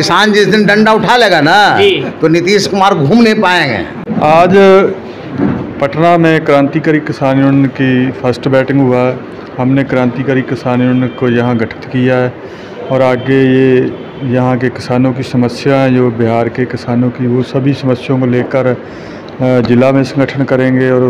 किसान जिस दिन डंडा उठा लेगा ना तो नीतीश कुमार घूम नहीं पाएंगे। आज पटना में क्रांतिकारी किसान यूनियन की फर्स्ट बैटिंग हुआ है। हमने क्रांतिकारी किसान यूनियन को यहाँ गठित किया है और आगे ये यहाँ के किसानों की समस्याएं, जो बिहार के किसानों की, वो सभी समस्याओं को लेकर ज़िला में संगठन करेंगे और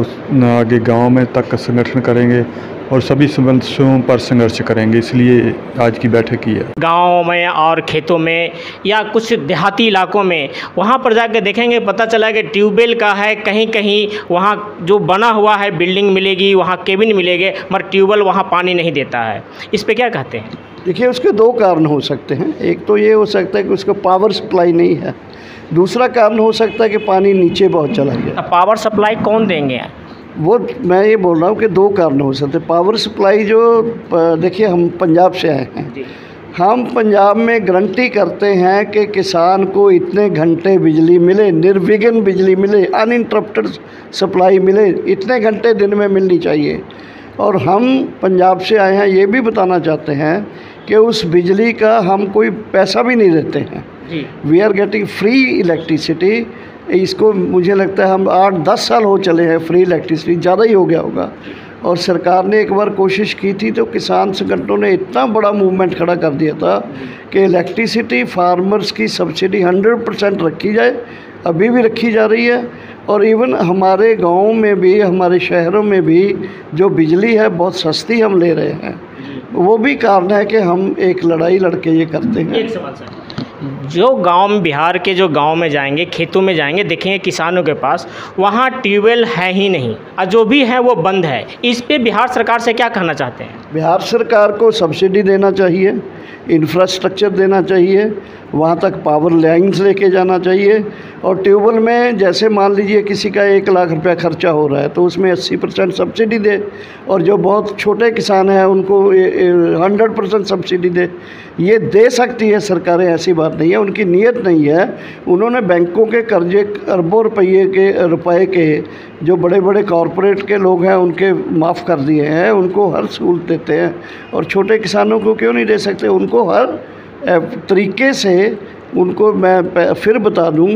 आगे गांव में तक संगठन करेंगे और सभी समस्याओं पर संघर्ष करेंगे। इसलिए आज की बैठक की है। गाँव में और खेतों में या कुछ देहाती इलाकों में वहाँ पर जाकर देखेंगे, पता चला कि ट्यूबवेल का है, कहीं कहीं वहाँ जो बना हुआ है बिल्डिंग मिलेगी, वहाँ केबिन मिलेंगे, मगर ट्यूबवेल वहाँ पानी नहीं देता है। इस पर क्या कहते हैं? देखिए, उसके दो कारण हो सकते हैं। एक तो ये हो सकता है कि उसका पावर सप्लाई नहीं है, दूसरा कारण हो सकता है कि पानी नीचे बहुत चला गया। पावर सप्लाई कौन देंगे? वो मैं ये बोल रहा हूँ कि दो कारण हो सकते हैं। पावर सप्लाई जो, देखिए हम पंजाब से आए हैं, हम पंजाब में गारंटी करते हैं कि किसान को इतने घंटे बिजली मिले, निर्विघ्न बिजली मिले, अनइंटरप्टेड सप्लाई मिले, इतने घंटे दिन में मिलनी चाहिए। और हम पंजाब से आए हैं, ये भी बताना चाहते हैं कि उस बिजली का हम कोई पैसा भी नहीं देते हैं। We are getting free electricity. इसको मुझे लगता है हम 8-10 साल हो चले हैं फ्री इलेक्ट्रिसिटी, ज़्यादा ही हो गया होगा। और सरकार ने एक बार कोशिश की थी तो किसान संगठनों ने इतना बड़ा मूवमेंट खड़ा कर दिया था कि इलेक्ट्रिसिटी फार्मर्स की सब्सिडी 100% रखी जाए, अभी भी रखी जा रही है। और इवन हमारे गाँव में भी, हमारे शहरों में भी जो बिजली है बहुत सस्ती हम ले रहे हैं। वो भी कारण है कि हम एक लड़ाई लड़के ये करते हैं। एक सवाल सर, जो गांव में, बिहार के जो गांव में जाएंगे, खेतों में जाएंगे, देखेंगे किसानों के पास वहां ट्यूबवेल है ही नहीं और जो भी है वो बंद है। इस पे बिहार सरकार से क्या कहना चाहते हैं? बिहार सरकार को सब्सिडी देना चाहिए, इंफ्रास्ट्रक्चर देना चाहिए, वहाँ तक पावर लाइन्स लेके जाना चाहिए। और ट्यूबवेल में जैसे मान लीजिए किसी का 1 लाख रुपया खर्चा हो रहा है तो उसमें 80% सब्सिडी दे, और जो बहुत छोटे किसान हैं उनको 100% सब्सिडी दे। ये दे सकती है सरकारें, ऐसी बात नहीं है, उनकी नीयत नहीं है। उन्होंने बैंकों के कर्जे अरबों रुपए के जो बड़े बड़े कॉरपोरेट के लोग हैं उनके माफ़ कर दिए हैं, उनको हर सहूलत देते हैं। और छोटे किसानों को क्यों नहीं दे सकते? उनको हर तरीके से उनको मैं फिर बता दूं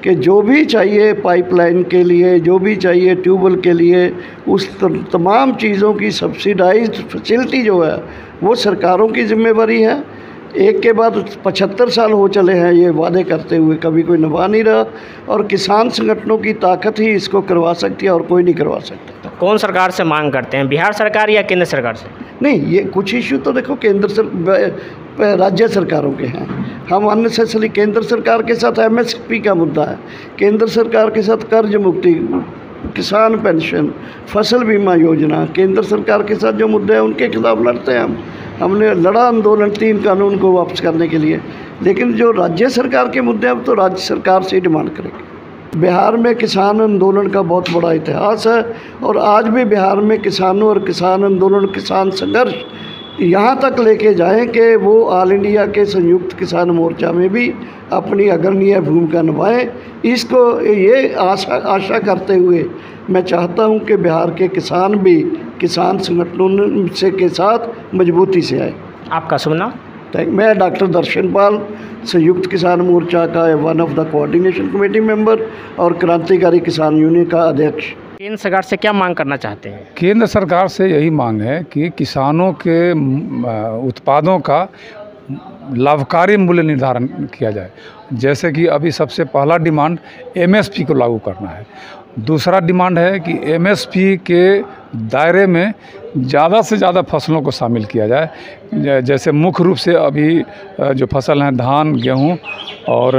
कि जो भी चाहिए पाइपलाइन के लिए, जो भी चाहिए ट्यूबवेल के लिए, उस तमाम चीज़ों की सब्सिडाइज्ड फैसिलिटी जो है वो सरकारों की जिम्मेवारी है। एक के बाद 75 साल हो चले हैं ये वादे करते हुए, कभी कोई निभा नहीं रहा। और किसान संगठनों की ताकत ही इसको करवा सकती है और कोई नहीं करवा सकता। तो कौन सरकार से मांग करते हैं, बिहार सरकार या केंद्र सरकार से? नहीं, ये कुछ इशू तो देखो राज्य सरकारों के हैं। हम अननेसेसरी केंद्र सरकार के साथ MSP का मुद्दा है, केंद्र सरकार के साथ कर्ज मुक्ति, किसान पेंशन, फसल बीमा योजना, केंद्र सरकार के साथ जो मुद्दे हैं उनके खिलाफ लड़ते हैं हम। हमने लड़ा आंदोलन 3 कानून को वापस करने के लिए। लेकिन जो राज्य सरकार के मुद्दे हैं तो राज्य सरकार से ही डिमांड करेंगे। बिहार में किसान आंदोलन का बहुत बड़ा इतिहास है और आज भी बिहार में किसानों और किसान आंदोलन, किसान संघर्ष यहाँ तक लेके जाएं कि वो ऑल इंडिया के संयुक्त किसान मोर्चा में भी अपनी अग्रणीय भूमिका निभाएं। इसको ये आशा करते हुए मैं चाहता हूं कि बिहार के किसान भी किसान संगठनों से के साथ मजबूती से आए। आपका शुभ नाम? मैं डॉक्टर दर्शन पाल, संयुक्त किसान मोर्चा का one of the coordination committee member और क्रांतिकारी किसान यूनियन का अध्यक्ष। केंद्र सरकार से क्या मांग करना चाहते हैं? केंद्र सरकार से यही मांग है कि किसानों के उत्पादों का लाभकारी मूल्य निर्धारण किया जाए। जैसे कि अभी सबसे पहला डिमांड MSP को लागू करना है। दूसरा डिमांड है कि MSP के दायरे में ज़्यादा से ज़्यादा फसलों को शामिल किया जाए। जैसे मुख्य रूप से अभी जो फसल हैं धान, गेहूं और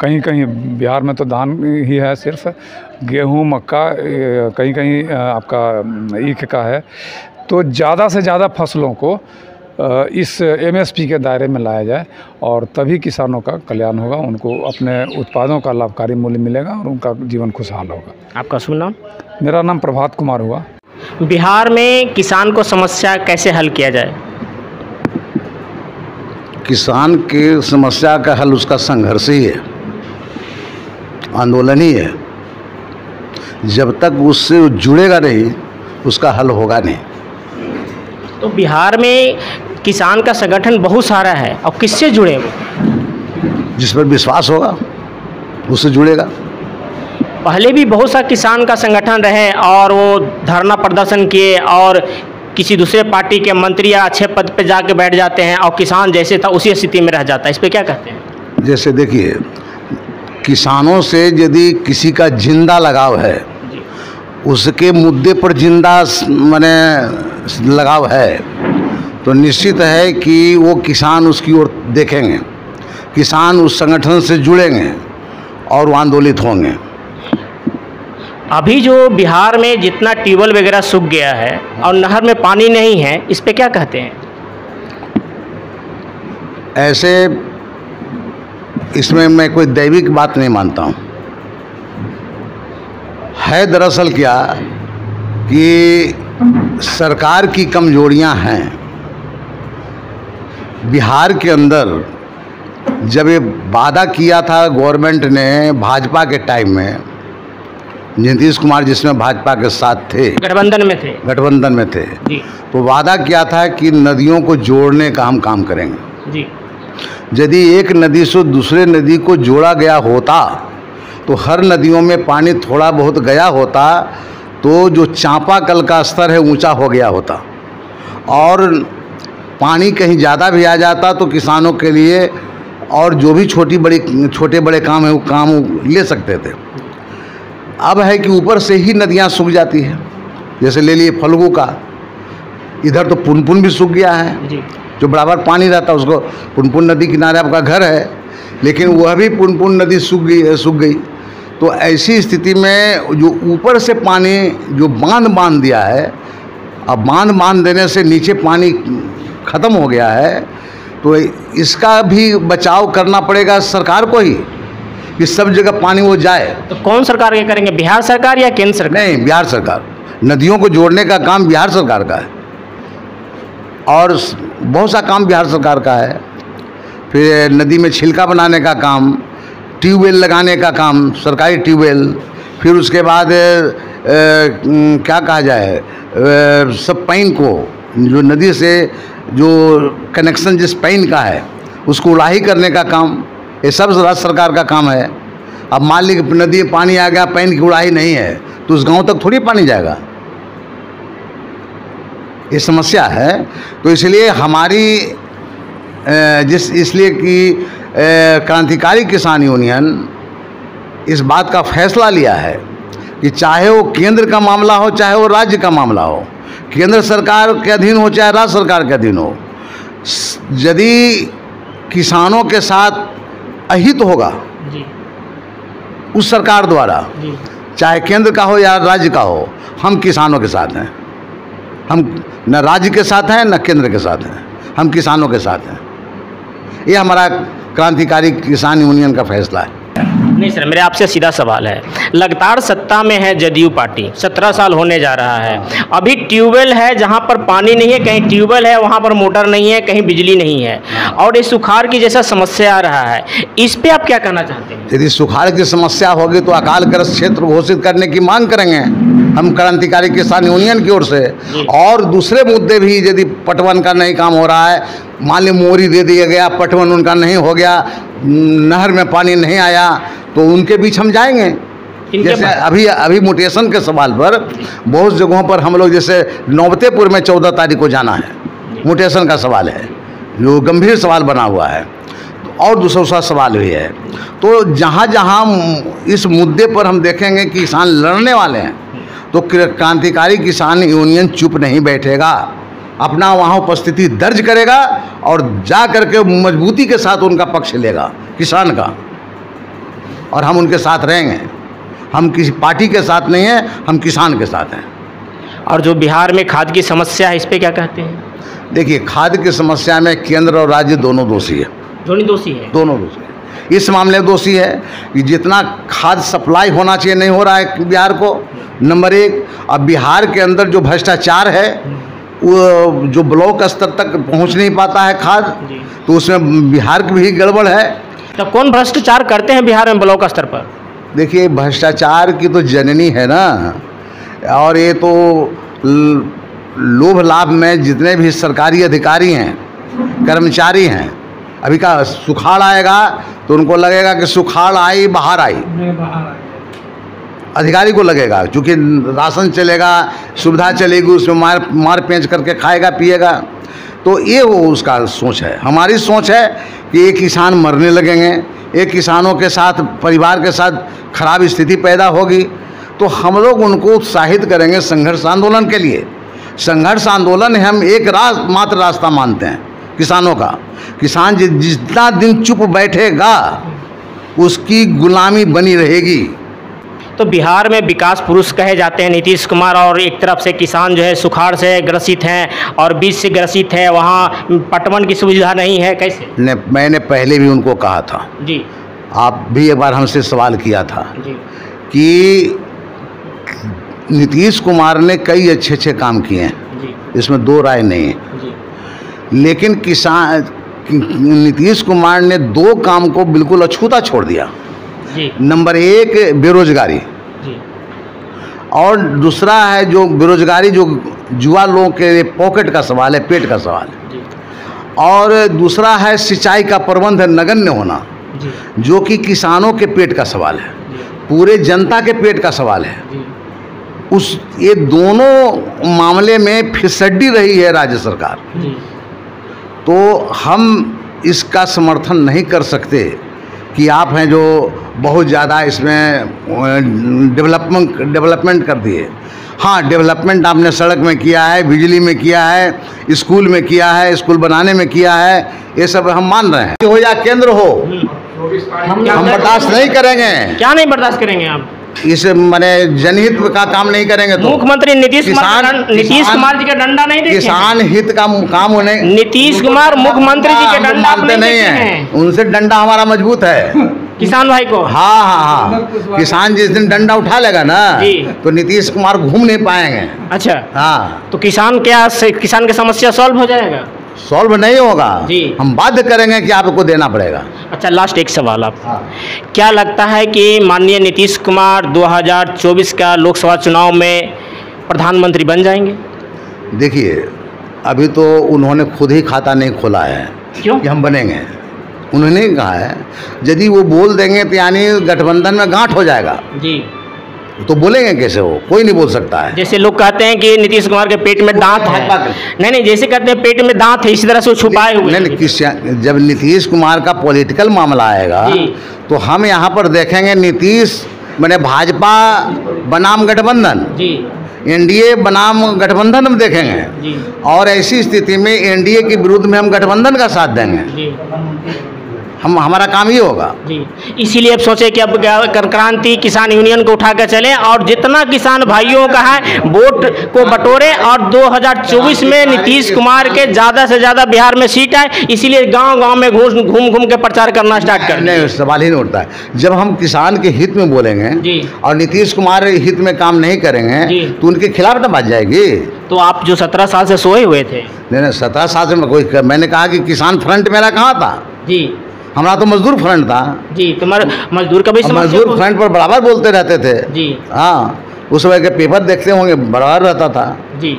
कहीं कहीं बिहार में तो धान ही है, सिर्फ गेहूं, मक्का, कहीं कहीं आपका ईख का है। तो ज़्यादा से ज़्यादा फसलों को इस MSP के दायरे में लाया जाए और तभी किसानों का कल्याण होगा, उनको अपने उत्पादों का लाभकारी मूल्य मिलेगा और उनका जीवन खुशहाल होगा। आपका शुभ नाम? मेरा नाम प्रभात कुमार हुआ। बिहार में किसान को समस्या कैसे हल किया जाए? किसान की समस्या का हल उसका संघर्ष ही है, आंदोलन ही है। जब तक उससे जुड़ेगा नहीं उसका हल होगा नहीं। तो बिहार में किसान का संगठन बहुत सारा है और किससे जुड़े वो? जिस पर विश्वास होगा उससे जुड़ेगा। पहले भी बहुत सा किसान का संगठन रहे और वो धरना प्रदर्शन किए और किसी दूसरे पार्टी के मंत्री या अच्छे पद पे जाके बैठ जाते हैं और किसान जैसे था उसी स्थिति में रह जाता है। इस पे क्या कहते हैं? जैसे देखिए, किसानों से यदि किसी का जिंदा लगाव है, उसके मुद्दे पर जिंदा माने लगाव है, तो निश्चित है कि वो किसान उसकी ओर देखेंगे, किसान उस संगठन से जुड़ेंगे और वो आंदोलित होंगे। अभी जो बिहार में जितना ट्यूबवेल वगैरह सूख गया है और नहर में पानी नहीं है, इस पे क्या कहते हैं? ऐसे इसमें मैं कोई दैविक बात नहीं मानता हूँ। है दरअसल क्या कि सरकार की कमजोरियां हैं। बिहार के अंदर जब ये वादा किया था गवर्नमेंट ने भाजपा के टाइम में, नीतीश कुमार जिसमें भाजपा के साथ थे, गठबंधन में थे जी, तो वादा किया था कि नदियों को जोड़ने का हम काम करेंगे जी। यदि एक नदी से दूसरे नदी को जोड़ा गया होता तो हर नदियों में पानी थोड़ा बहुत गया होता, तो जो चांपाकल का स्तर है ऊंचा हो गया होता और पानी कहीं ज़्यादा भी आ जाता तो किसानों के लिए और जो भी छोटे बड़े काम है वो काम ले सकते थे। अब है कि ऊपर से ही नदियाँ सूख जाती है। जैसे ले लिए फल्गु का, इधर तो पुनपुन भी सूख गया है जी। जो बराबर पानी रहता है, उसको पुनपुन नदी किनारे आपका घर है, लेकिन वह भी पुनपुन नदी सूख गई। तो ऐसी स्थिति में जो ऊपर से पानी जो बांध दिया है, अब बांध देने से नीचे पानी ख़त्म हो गया है, तो इसका भी बचाव करना पड़ेगा सरकार को ही कि सब जगह पानी वो जाए। तो कौन सरकार ये करेंगे, बिहार सरकार या केंद्र सरकार? नहीं, बिहार सरकार। नदियों को जोड़ने का काम बिहार सरकार का है और बहुत सा काम बिहार सरकार का है। फिर नदी में छिलका बनाने का काम, ट्यूबवेल लगाने का काम, सरकारी ट्यूबवेल, फिर उसके बाद क्या कहा जाए, सब पानी को जो नदी से जो कनेक्शन जिस पानी का है उसको उड़ाही करने का काम, ये सब राज्य सरकार का काम है। अब मान ली नदी में पानी आ गया, पानी की उड़ाही नहीं है, तो उस गांव तक थोड़ी पानी जाएगा। ये समस्या है। तो इसलिए हमारी इसलिए कि क्रांतिकारी किसान यूनियन इस बात का फैसला लिया है कि चाहे वो केंद्र का मामला हो चाहे वो राज्य का मामला हो, केंद्र सरकार के अधीन हो चाहे राज्य सरकार के अधीन हो, यदि किसानों के साथ अहित होगा जी। उस सरकार द्वारा जी। चाहे केंद्र का हो या राज्य का हो, हम किसानों के साथ हैं। हम न राज्य के साथ हैं न केंद्र के साथ हैं, हम किसानों के साथ हैं। ये हमारा क्रांतिकारी किसान यूनियन का फैसला है। नहीं सर, मेरे आपसे सीधा सवाल है, लगातार सत्ता में है जदयू पार्टी, 17 साल होने जा रहा है, अभी ट्यूबवेल है जहां पर पानी नहीं है, कहीं ट्यूबवेल है वहां पर मोटर नहीं है, कहीं बिजली नहीं है, और ये सुखाड़ की जैसा समस्या आ रहा है, इस पे आप क्या कहना चाहते हैं? यदि सुखाड़ की समस्या होगी तो अकालग्रस्त क्षेत्र घोषित करने की मांग करेंगे हम क्रांतिकारी किसान यूनियन की ओर से। और दूसरे मुद्दे भी, यदि पटवन का नहीं काम हो रहा है, मान ली मोरी दे दिया गया, पटवन उनका नहीं हो गया, नहर में पानी नहीं आया, तो उनके बीच हम जाएंगे। जैसे अभी म्यूटेशन के सवाल पर बहुत जगहों पर हम लोग, जैसे नौबतेपुर में 14 तारीख को जाना है, म्यूटेशन का सवाल है जो गंभीर सवाल बना हुआ है, और दूसरा सवाल भी है। तो जहाँ जहाँ इस मुद्दे पर हम देखेंगे कि किसान लड़ने वाले हैं, तो क्रांतिकारी किसान यूनियन चुप नहीं बैठेगा, अपना वहाँ उपस्थिति दर्ज करेगा और जा करके मजबूती के साथ उनका पक्ष लेगा किसान का, और हम उनके साथ रहेंगे। हम किसी पार्टी के साथ नहीं हैं, हम किसान के साथ हैं। और जो बिहार में खाद की समस्या है, इस पे क्या कहते हैं? देखिए, खाद की समस्या में केंद्र और राज्य दोनों दोषी है। दोनों दोषी है? दोनों दोषी है। इस मामले में दोषी है कि जितना खाद सप्लाई होना चाहिए नहीं हो रहा है बिहार को, नंबर 1। अब बिहार के अंदर जो भ्रष्टाचार है, वो जो ब्लॉक स्तर तक पहुंच नहीं पाता है खाद, तो उसमें बिहार की भी गड़बड़ है। तो कौन भ्रष्टाचार करते हैं बिहार में ब्लॉक स्तर पर? देखिए, भ्रष्टाचार की तो जननी है ना, और ये तो लोभ लाभ में जितने भी सरकारी अधिकारी हैं, कर्मचारी हैं, अभी का सुखाड़ आएगा तो उनको लगेगा कि सुखाड़ आई बाहर आई, अधिकारी को लगेगा, क्योंकि राशन चलेगा, सुविधा चलेगी, उसमें मार पेंच करके खाएगा पिएगा। तो ये वो उसका सोच है। हमारी सोच है कि ये किसान मरने लगेंगे, ये किसानों के साथ, परिवार के साथ खराब स्थिति पैदा होगी, तो हम लोग उनको उत्साहित करेंगे संघर्ष आंदोलन के लिए। संघर्ष आंदोलन हम एक मात्र रास्ता मानते हैं किसानों का। किसान जितना दिन चुप बैठेगा उसकी गुलामी बनी रहेगी। तो बिहार में विकास पुरुष कहे जाते हैं नीतीश कुमार, और एक तरफ से किसान जो है सुखाड़ से ग्रसित हैं और बीज से ग्रसित है, वहाँ पटवन की सुविधा नहीं है, कैसे? मैंने पहले भी उनको कहा था जी, आप भी एक बार हमसे सवाल किया था जी, कि नीतीश कुमार ने कई अच्छे अच्छे काम किए हैं जी, इसमें दो राय नहीं है, जी, लेकिन नीतीश कुमार ने दो काम को बिल्कुल अछूता छोड़ दिया। जी, नंबर एक बेरोजगारी, जी, और दूसरा है जो बेरोजगारी जो युवा लोगों के पॉकेट का सवाल है, पेट का सवाल है, जी, और दूसरा है सिंचाई का प्रबंध नगण्य होना, जी, जो कि किसानों के पेट का सवाल है, पूरे जनता के पेट का सवाल है। जी, ये दोनों मामले में फिसड्डी रही है राज्य सरकार। जी, तो हम इसका समर्थन नहीं कर सकते कि आप हैं जो बहुत ज़्यादा इसमें डेवलपमेंट कर दिए। हाँ, डेवलपमेंट आपने सड़क में किया है, बिजली में किया है, स्कूल में किया है, स्कूल बनाने में किया है, ये सब हम मान रहे हैं। हो या केंद्र हो, हम बर्दाश्त नहीं करेंगे। क्या नहीं बर्दाश्त करेंगे आप? इस माने जनहित का काम नहीं करेंगे तो मुख्यमंत्री नीतीश कुमार जी का डंडा नहीं देखे? किसान हित का काम होने नीतीश कुमार मुख्यमंत्री जी के डंडा आप मानते नहीं है, उनसे डंडा हमारा मजबूत है किसान भाई को। हाँ हाँ हाँ, किसान जिस दिन डंडा उठा लेगा ना जी, तो नीतीश कुमार घूम नहीं पाएंगे। अच्छा, हाँ, तो किसान की समस्या सॉल्व हो जाएगा? सॉल्व नहीं होगा जी, हम बाध्य करेंगे कि आपको देना पड़ेगा। अच्छा, लास्ट एक सवाल आप, क्या लगता है कि माननीय नीतीश कुमार 2024 का लोकसभा चुनाव में प्रधानमंत्री बन जाएंगे? देखिए, अभी तो उन्होंने खुद ही खाता नहीं खोला है क्यों? कि हम बनेंगे। उन्होंने कहा है यदि वो बोल देंगे तो यानी गठबंधन में गांठ हो जाएगा। जी, तो बोलेंगे कैसे? वो कोई नहीं बोल सकता है। जैसे लोग कहते हैं कि नीतीश कुमार के पेट में दांत है, नहीं, जैसे कहते हैं पेट में दांत है, इसी तरह से वो छुपाए हुए नहीं, जब नीतीश कुमार का पॉलिटिकल मामला आएगा तो हम यहाँ पर देखेंगे नीतीश मैंने भाजपा बनाम गठबंधन, जी, एनडीए बनाम गठबंधन हम देखेंगे जी, और ऐसी स्थिति में एनडीए के विरुद्ध में हम गठबंधन का साथ देंगे। जी, हमारा काम ये होगा। जी, इसीलिए अब सोचे कि अब क्रांति किसान यूनियन को उठाकर चलें और जितना किसान भाइयों का है वोट को बटोरे और 2024 में नीतीश कुमार के ज़्यादा से ज़्यादा बिहार में सीट आए, इसीलिए गांव-गांव में घूम के प्रचार करना स्टार्ट कर। नहीं, सवाल ही नहीं उठता है। जब हम किसान के हित में बोलेंगे जी, और नीतीश कुमार हित में काम नहीं करेंगे तो उनके खिलाफ ना बात जाएगी। तो आप जो 17 साल से सोए हुए थे? नहीं, 17 साल से मैंने कहा कि किसान फ्रंट मेरा कहाँ था? जी, हमारा तो मजदूर फ्रंट था। जी, तो मजदूर का भी मजदूर फ्रंट पर बराबर बोलते रहते थे। जी, हाँ, उस समय के पेपर देखते होंगे, बराबर रहता था। जी,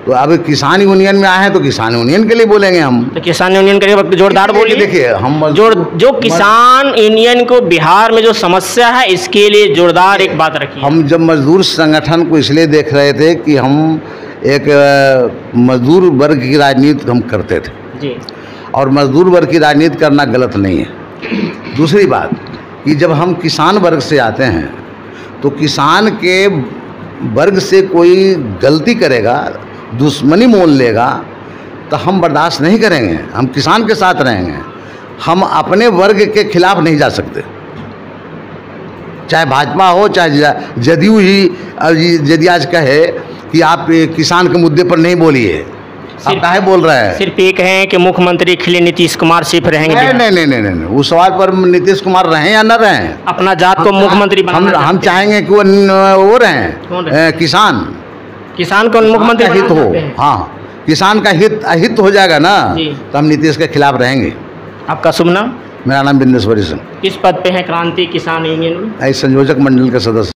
तो अब किसान यूनियन में आए हैं तो किसान यूनियन के लिए बोलेंगे हम। तो किसान यूनियन के लिए जोरदार बोलिए। देखिए, हम जो किसान यूनियन को बिहार में जो समस्या है इसके लिए जोरदार एक बात रखिए। हम जब मजदूर संगठन को इसलिए देख रहे थे कि हम एक मजदूर वर्ग की राजनीति हम करते थे जी, और मजदूर वर्ग की राजनीति करना गलत नहीं है। दूसरी बात कि जब हम किसान वर्ग से आते हैं तो किसान के वर्ग से कोई गलती करेगा, दुश्मनी मोल लेगा तो हम बर्दाश्त नहीं करेंगे। हम किसान के साथ रहेंगे। हम अपने वर्ग के खिलाफ नहीं जा सकते, चाहे भाजपा हो चाहे जदयू ही यदि आज कहे कि आप किसान के मुद्दे पर नहीं बोलिए, आप काहे बोल रहे हैं? सिर्फ ये कहें कि मुख्यमंत्री के लिए नीतीश कुमार सिर्फ रहेंगे? नहीं, उस सवाल पर नीतीश कुमार रहें या न रहें, अपना जात को मुख्यमंत्री हम चाहेंगे कि वो रहें किसान को मुख्यमंत्री हित हो। हाँ, किसान का हित हो जाएगा ना तो हम नीतीश के खिलाफ रहेंगे। आपका शुभ नाम? मेरा नाम बिंदेश्वरी सिंह। किस पद पे है क्रांति किसान यूनियन में? संयोजक मंडल के सदस्य।